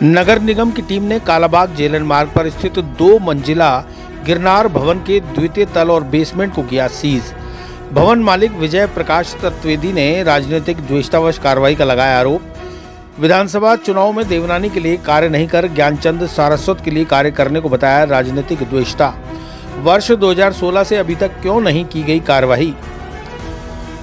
नगर निगम की टीम ने कालाबाग जेलन मार्ग पर स्थित 2 मंजिला गिरनार भवन के द्वितीय तल और बेसमेंट को किया सीज। भवन मालिक विजय प्रकाश तत्वेदी ने राजनीतिक द्वेषतावश कार्रवाई का लगाया आरोप। विधानसभा चुनाव में देवनानी के लिए कार्य नहीं कर ज्ञानचंद सारस्वत के लिए कार्य करने को बताया राजनीतिक द्वेषता। वर्ष 2016 से अभी तक क्यों नहीं की गई कार्रवाई।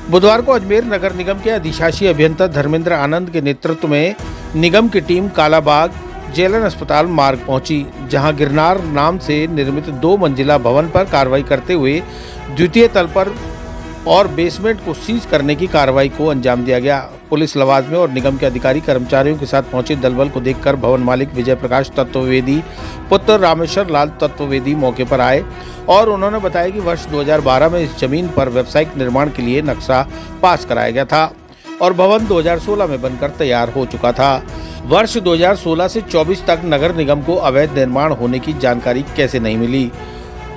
बुधवार को अजमेर नगर निगम के अधिशासी अभियंता धर्मेंद्र आनंद के नेतृत्व में निगम की टीम कालाबाग जेलन अस्पताल मार्ग पहुंची, जहां गिरनार नाम से निर्मित 2 मंजिला भवन पर कार्रवाई करते हुए द्वितीय तल पर और बेसमेंट को सीज करने की कार्रवाई को अंजाम दिया गया। पुलिस लवाजमे और निगम के अधिकारी कर्मचारियों के साथ पहुंचे दलबल को देखकर भवन मालिक विजय प्रकाश तत्वेदी पुत्र रामेश्वर लाल तत्वेदी मौके पर आए और उन्होंने बताया कि वर्ष 2012 में इस जमीन पर व्यावसायिक निर्माण के लिए नक्शा पास कराया गया था और भवन 2016 में बनकर तैयार हो चुका था। वर्ष 2016 से 24 तक नगर निगम को अवैध निर्माण होने की जानकारी कैसे नहीं मिली।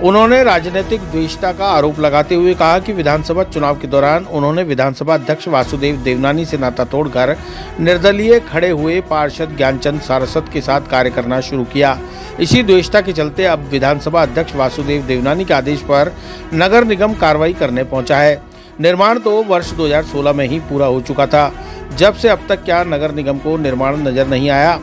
उन्होंने राजनीतिक द्वेषता का आरोप लगाते हुए कहा कि विधानसभा चुनाव के दौरान उन्होंने विधानसभा अध्यक्ष वासुदेव देवनानी से नाता तोड़कर निर्दलीय खड़े हुए पार्षद ज्ञानचंद सारस्वत के साथ कार्य करना शुरू किया। इसी द्वेषता के चलते अब विधानसभा अध्यक्ष वासुदेव देवनानी के आदेश पर नगर निगम कार्रवाई करने पहुंचा है। निर्माण तो वर्ष 2016 में ही पूरा हो चुका था, जब से अब तक क्या नगर निगम को निर्माण नजर नहीं आया।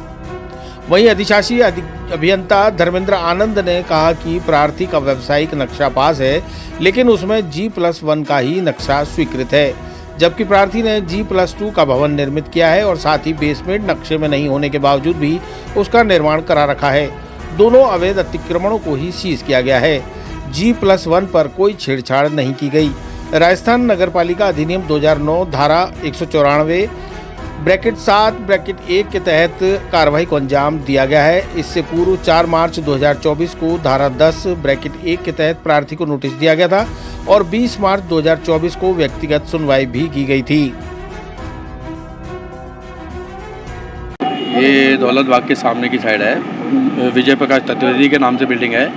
वहीं अधिशासी अभियंता धर्मेंद्र आनंद ने कहा कि प्रार्थी का व्यावसायिक नक्शा पास है, लेकिन उसमें G+1 का ही नक्शा स्वीकृत है, जबकि प्रार्थी ने G+2 का भवन निर्मित किया है और साथ ही बेसमेंट नक्शे में नहीं होने के बावजूद भी उसका निर्माण करा रखा है। दोनों अवैध अतिक्रमणों को ही सीज किया गया है। G+1 पर कोई छेड़छाड़ नहीं की गई। राजस्थान नगरपालिका अधिनियम 2009 धारा 194(7)(1) के तहत कार्रवाई को अंजाम दिया गया है। इससे पूर्व 4 मार्च 2024 को धारा 10(1) के तहत प्रार्थी को नोटिस दिया गया था और 20 मार्च 2024 को व्यक्तिगत सुनवाई भी की गई थी। ये दौलत बाग के सामने की साइड है, विजय प्रकाश तत्वेदी के नाम से बिल्डिंग है,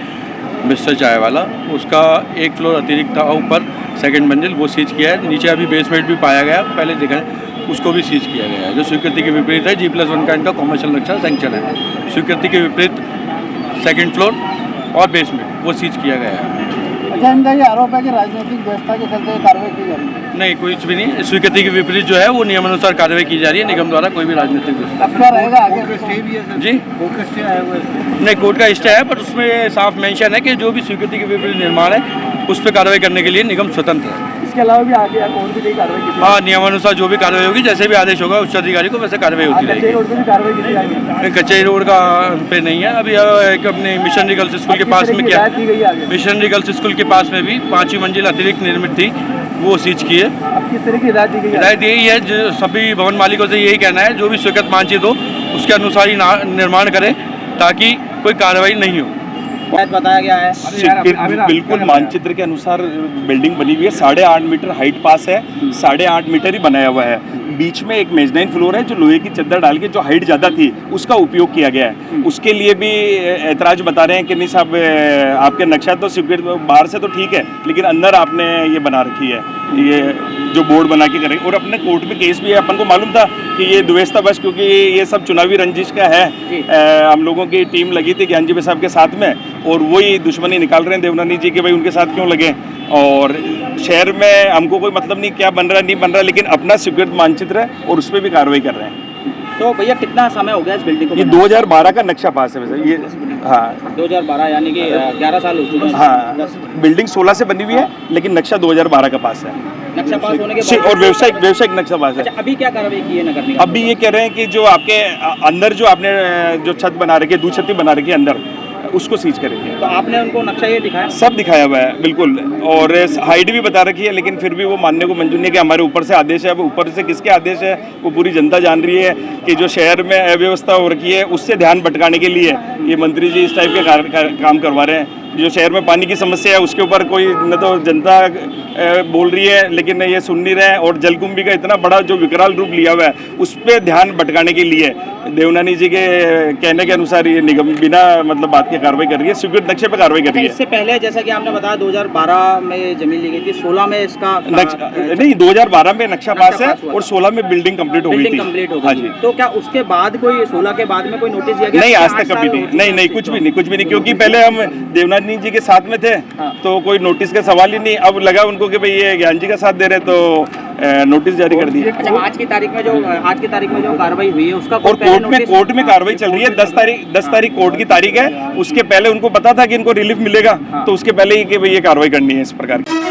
मिस्टर चाय वाला। उसका 1 फ्लोर अतिरिक्त था ऊपर, सेकंड मंजिल, वो सीज किया है। नीचे अभी बेसमेंट भी पाया गया, पहले देखा है, उसको भी सीज किया गया है। जो स्वीकृति के विपरीत है। G+1 का इनका कॉमर्शियल नक्शा सैंक्शन है। स्वीकृति के विपरीत सेकंड फ्लोर और बेसमेंट वो सीज किया गया है। अच्छा, इनका ये आरोप है कि राजनीतिक व्यवस्था के चलते कार्रवाई की जा रही है। नहीं, कुछ भी नहीं। स्वीकृति के विपरीत जो है वो नियमानुसार कार्रवाई की जा रही है निगम द्वारा। कोई भी राजनीतिक व्यवस्था रहेगा आगे जी नहीं, कोर्ट का स्टे है, पर उसमें साफ मेंशन है कि जो भी स्वीकृति के विपरीत निर्माण है उस पर कार्रवाई करने के लिए निगम स्वतंत्र है। इसके अलावा भी आगे और भी कार्रवाई की? हाँ, नियमानुसार जो भी कार्रवाई होगी, जैसे भी आदेश होगा उच्च अधिकारी को, वैसे कार्रवाई होती रहेगी। कचहरी रोड का पे नहीं है अभी। एक अपने मिशनरी गर्ल्स स्कूल के पास में क्या, मिशनरी गर्ल्स स्कूल के पास में भी 5वीं मंजिल अतिरिक्त निर्मित थी, वो सीज की है। किस तरह की हिदायत दी गई? हिदायत यही है, जो सभी भवन मालिकों से यही कहना है, जो भी स्वीकृत मानचित्र हो उसके अनुसार ही निर्माण करें, ताकि कोई कार्रवाई नहीं हो। बताया गया है बिल्कुल मानचित्र के अनुसार बिल्डिंग बनी हुई है। 8.5 मीटर हाइट पास है, 8.5 मीटर ही बनाया हुआ है। बीच में एक मेजनाइन फ्लोर है जो लोहे की चद्दर डाल के, जो हाइट ज़्यादा थी उसका उपयोग किया गया है। उसके लिए भी ऐतराज बता रहे हैं कि नहीं साहब, आपके नक्शा तो स्वीकृत बाहर से तो ठीक है, लेकिन अंदर आपने ये बना रखी है, ये जो बोर्ड बना के करेंगे। और अपने कोर्ट में केस भी है, अपन को मालूम था कि ये द्वेषता बस, क्योंकि ये सब चुनावी रंजिश का है। हम लोगों की टीम लगी थी ज्ञान जी साहब के साथ में, और वही दुश्मनी निकाल रहे हैं देवनानी जी के, भाई उनके साथ क्यों लगे। और शहर में हमको कोई मतलब नहीं क्या बन रहा नहीं बन रहा, लेकिन अपना स्वीकृत मानचित्र है और उस पर भी कार्रवाई कर रहे हैं। तो भैया कितना समय हो गया इस बिल्डिंग को? ये 2012 का नक्शा पास है वैसे। ये हाँ, 2012 यानी कि 11 साल हो चुके हैं। हाँ, बिल्डिंग 16 से बनी हुई है, लेकिन नक्शा 2012 का पास है। नक्शा पास होने के बाद और व्यवसायिक नक्शा पास है। अच्छा, अभी क्या कार्रवाई की है नगर निगम? अभी ये कह रहे हैं कि जो आपके अंदर जो आपने जो छत बना रखी है, दूछत्ती बना रखी है अंदर, उसको सीज करेंगे। तो आपने उनको नक्शा ये दिखाया? सब दिखाया हुआ है बिल्कुल, और हाइट भी बता रखी है, लेकिन फिर भी वो मानने को मंजूर नहीं कि हमारे ऊपर से आदेश है। वो ऊपर से किसके आदेश है वो पूरी जनता जान रही है कि जो शहर में अव्यवस्था हो रखी है उससे ध्यान भटकाने के लिए ये मंत्री जी इस टाइप के काम करवा रहे हैं। जो शहर में पानी की समस्या है उसके ऊपर कोई न तो जनता बोल रही है लेकिन ये सुन नहीं रहे हैं, और जलकुंभी का इतना बड़ा जो विकराल रूप लिया हुआ है उस पर ध्यान भटकाने के लिए देवनानी जी के कहने के अनुसार ये निगम बिना मतलब बात की कार्रवाई कर रही है, स्वीकृत नक्शे पर कार्रवाई कर रही है। इससे पहले जैसा कि आपने बताया 2012 में जमीन ली गई थी, 16 में इसका नहीं 2012 में नक्शा पास है और 16 में बिल्डिंग कंप्लीट हो गई थी। कंप्लीट हो हाँ गई जी। तो क्या उसके बाद कोई 16 के बाद में कोई नोटिस दिया गया? नहीं, आज तक कभी नहीं, नहीं कुछ भी नहीं, क्योंकि पहले हम देवनानी जी के साथ में थे तो कोई नोटिस का सवाल ही नहीं। अब लगा उनको कि भाई ये ज्ञान जी का साथ दे रहे तो नोटिस जारी कर दी। अच्छा, आज की तारीख में जो कार्रवाई हुई है उसका और कोर्ट में कार्रवाई चल रही है। 10 तारीख कोर्ट की तारीख है। उसके पहले उनको पता था कि इनको रिलीफ मिलेगा तो उसके पहले ही कि भाई ये कार्रवाई करनी है इस प्रकार की।